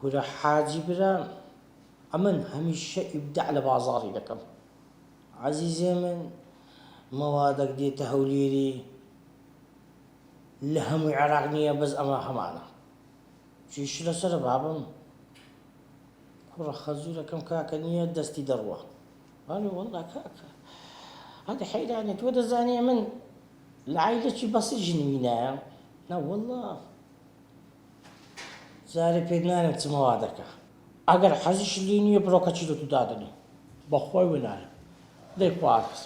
كورا حاجی برا ئەمن هەمیشە ئیبداع لە بازاڕی دەکەم عەزیزێ من مەوادێک دێتە هەولێری لە هەمووی عێراق نییە بەس ئەمە هەمانە چیش لەسەرە بابم کوڕە خەزوورەکەم کاکە نییە دەستی دەڕوە وەڵێ وەڵا کاکە هەدە حەیرانێت تۆ دەزانێ من لە عایلەکی بەسیط ژنوینایە نا وەڵا زارێ پێت نانێت چ مەوادەکە ئەگەر حەزیش لێ نییە بڕۆکە چیرۆ تو دادنێ بەخۆی وێنایە دەی پارس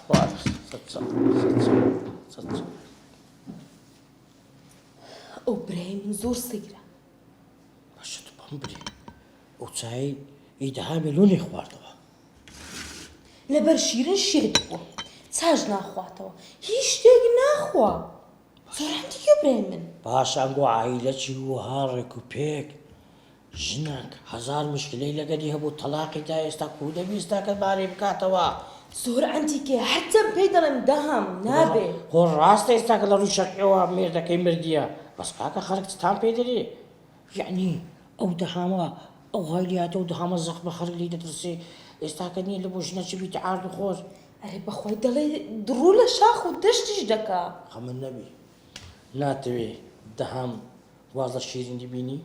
ئەو برای من زۆر سەیرە باشە تو بەم برێ ئەو چای ئیدەها مێلۆنێ خواردەوە لەبەر شیرن شێت بووە چاش ناخواتەوە هیچ شتێک ناخوا زۆر هەندیکە برای من باش ئەنگۆ عایلەکی وها ڕێک و پێک ژنێک هەزار مشکلەی لەگەلی هەبوو تەلاقی دا ئێستا کوو دەبیستا کە بارێ بکاتەوە زۆر ئەنتیکێ هەرچەم پێی دەڵێم دەهام نابێ خۆ ڕاستە ئێستا کە لە ڕووی شەقیەوە مێردەکەی مردیە بەس کاکە خەڵک چتان پێ دەرێ یعنی ئەو دەهامە ئەو هایلیاتە و دەهامە زەخمە خەڵک لی دەترسێ ئێستا کە نییە لە بۆ ژنەچی بیتە ئارد و خۆش ئەرێ بەخۆی دەڵێ دڕوو لە شاخ و دەشتیش دەکا خەمن نەبی ناتەوێ دەهام واز لە شیرینی بینی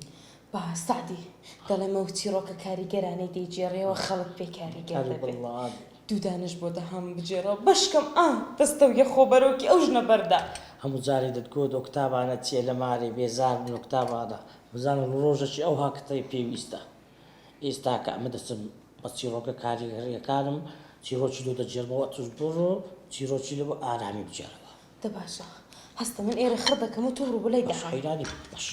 با سعدی دەڵێمە و چیرۆکە کاریگەرانەی دەیجێڕێەوە خەڵک پێ کاریگەر دەبێت دوودانش بۆ دەهام بجێڕەوە بەشکەم دەستە و یە خۆبەرەوەکی ئەو ژنە بەردا هەموو جارێ دەتگۆ دۆ کتابانە چیە لە مارێ بێزار بن و کتابادا بزانم ڕۆژەکی ئەو هاکتەی پێویستە ئێستا کە ئەمە دەچم بە چیرۆکە کاریگەریەکانم چیرۆکی دۆ دەجێڕمەوە توش بڕۆ چیرۆکی لە بۆ ئارامی بجێڕەوە دە باشە هەستە من ئێرە خڕ دەکەم و تۆ ڕوو بەلای دەهام حەیرانی باش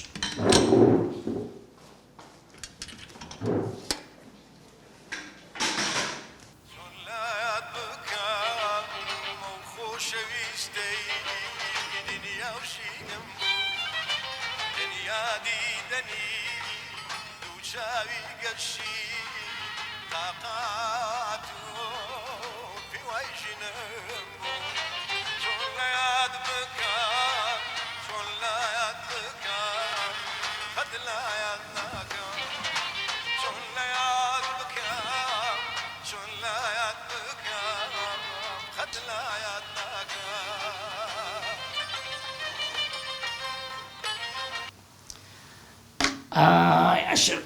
عشر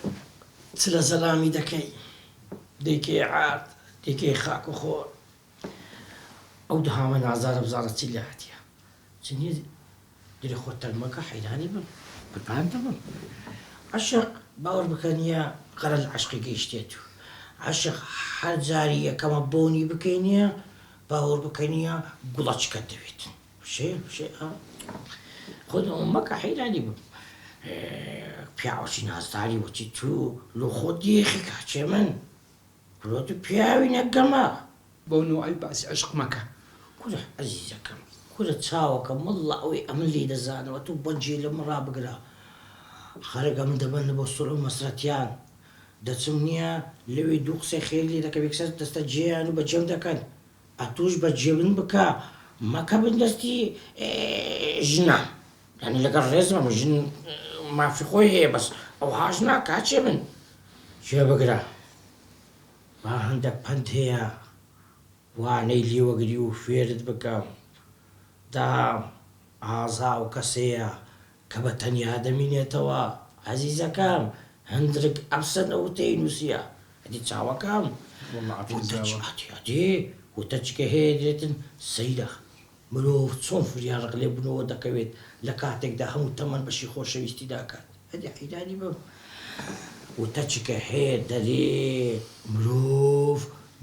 چ لە زەلامی دەکەی دەیکێ عارد دەیکێ خاک و خۆر ئەو دەهامە نازارە بزانە چی لە هاتیە چ نییە دەری خۆت تەرمەکە حەیرانی بم قوربان دەبم عەشق باوەڕ بکەنیە قەرە لە عەشقی گەیشتێت و عەشق هەر جاری یەکەمە بۆنی بکەینیە باوەڕ بکەنیە گوڵەچکەت دەوێت شێ خۆت ئەومەکە حەیرانی بم پیاوەکی نازداری وەچی تو لۆ خۆ دێخی کاچێ من بڕۆ تو پیاوی نەگەمە بۆ نوعی باسی عشق مەکە کورە عەزیزەکەم کورە چاوەکە مڵە ئەوەی ئەمن لێ دەزانەوە تو بەجێ لە من ڕابگرە خەرەگە من دەبەن بۆ سوڵ و مەسرەتیان دەچم نییە لەوێ دوو قسەی خێر لێ دەکە بێکسەر دەستە جێیان و بەجێم دەکەن ئەتوش بەجێ من بکە مەکە بن دەستی ژنە یعنی لەگەڵ ڕێزمە ژن مافی خۆی هەیە بەس ئەو هاش ناکاچێ من گوێ بگرە با هەندێک پەند هەیە وانەی لێوەگری و فێرت بکەم دام ئازا و کەسەیە کە بە تەنیا دەمینێتەوە عەزیزەکەم هەندرک ئەفسەن ئەوتەی نووسیە ئەدی چاوەکەم دێ وتە چکە هەیە دێتن سەیرە مرۆڤ چۆن فریارق لێ بنەوە دەکەوێت لە کاتێکدا هەموو تەمەن بەشی خۆشەویستی داکات هەدی حەیرانی بم وتە چکە هەیە دەرێ مرۆڤ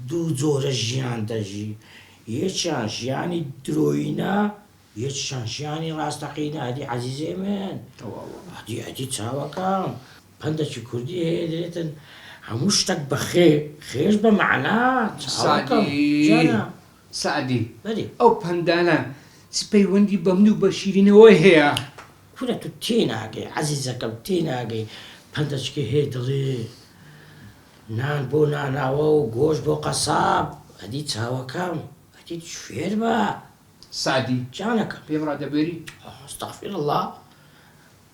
دوو جۆرە ژیان دەژی یەکیان ژیانی درۆینە یەکیان ژیانی ڕاستەقینە هەدی عەزیزێ من هەدی چاوەکەم پەندێکی کوردی هەیە دەرێتن هەموو شتێک بە خێر بە مەعنا سعدی بەری ئەو پەندانە سپەیوەندی بە من و بە شیرینەوەی هەیە کورە تو تێناگەی عەزیزەکەم تێناگەی پەندەچکە هەیە دەڵێ نان بۆ ناناوە و گۆشت بۆ قەساب هەدی چاوەکەم هەدی فێر بە سعدی جانەکەم پێم ڕادەبێری ئەستەغفیرڵڵا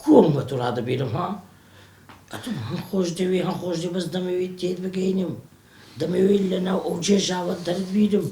کوم بە تو ڕادەبێرم ها ئەتم هەم خۆش دەوێ هەم خۆش دێ بەس دەمەوێت تێت بگەینم دەمەوێت لە ناو ئەو جێژاوە دەرت بیرم